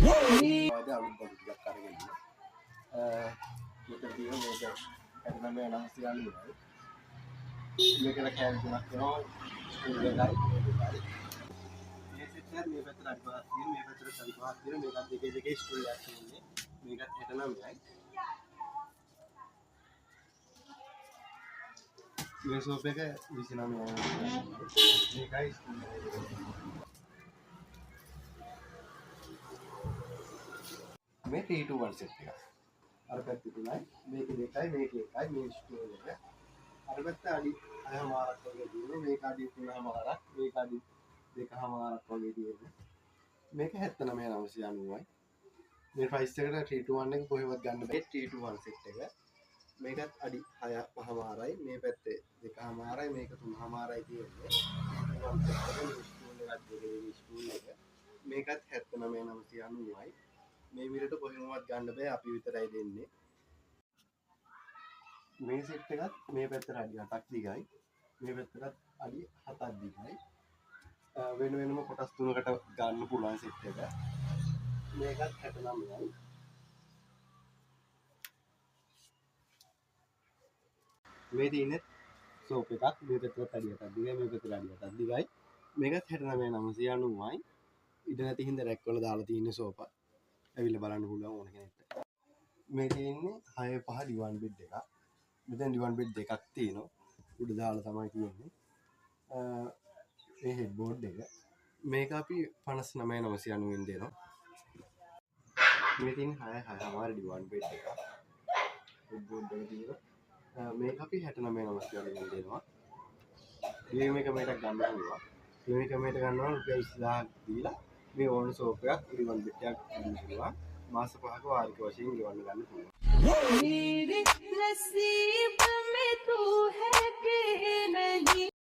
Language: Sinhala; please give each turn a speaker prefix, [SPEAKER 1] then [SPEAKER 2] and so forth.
[SPEAKER 1] ada alun baru ටිකක් අරගෙන මෙතන තියෙන මේක හැදෙන මේ නම් සියල්ල උනායි මේකට කෑලි තුනක් වෙනවා ස්කූල් එකයි මේ සෙට් එක මේ පැත්තට අඩි පහක් තියෙන මේ පැත්තට අඩි පහක් තියෙන මේකත් දෙකේ දෙකේ ස්කූල් එකක් තියෙන්නේ මේකත් 69යි මේ සෝප් එක 29යි මේකයි ස්කූල් එක මේ 321 සෙට් එක අර පැත්තේ තුනයි මේක දෙකයි මේක එකයි මේ ස්ටෝල් එක අර පැත්ත අඩි 6මාරක් වගේ තියෙනවා මේක අඩි 3මාරක් මේක අඩි 2මාරක් වගේ තියෙනවා මේක 79990යි මේ ප්‍රයිස් එකට 321 එක කොහෙවත් ගන්න බෑ 321 සෙට් එක මේකත් අඩි 6මාරයි මේ පැත්තේ 2මාරයි මේක 3මාරයි තියෙන්නේ ස්ටෝල් එක මේකත් 79990යි මේ විදිහට කොහෙන්වත් ගන්න බෑ අපි විතරයි දෙන්නේ මේ සෙට් එකත් මේ පැත්තට අඩි 8ක් දිගයි මේ පැත්තට අඩි 7ක් දිගයි වෙන වෙනම කොටස් තුනකට ගන්න පුළුවන් සෙට් එක මේකත් 69යි මේ තියෙන්නේ සෝප් එකක් මේ පැත්තට අඩි 8ක් දිගයි මේ පැත්තට අඩි 8ක් දිගයි මේකත් 69990යි ඉඩ නැති හින්දා රැක් වල දාලා තියෙන සෝපා ඇවිල්ලා බලන්න පුළුවන් ඕන කෙනෙක්ට. මේ තියෙන්නේ 6 5 ඩිවන් බෙඩ් එකක්. මෙතන ඩිවන් බෙඩ් දෙකක් තියෙනවා. උඩ දාලා තමයි තියෙන්නේ. මේ හෙඩ් බෝඩ් එක. මේක අපි 59990ෙන් දෙනවා. මේ තියෙන්නේ 6 6 ඩිවන් බෙඩ් එකක්. හෙඩ් බෝඩ් එක තියෙනවා. මේක අපි 69990ෙන් දෙනවා. මේ මේක මේකට ගන්න පුළුවන්. මේ කමෙන්ට් ගන්නවා රුපියල් 20000ක් දීලා මේ ඕන සෝප් එකක් ඩිවන් බෙඩ් එකක් ගන්න පුළුවන්. මාස 5ක වාරික වශයෙන් ගෙවන්න ගන්න පුළුවන්.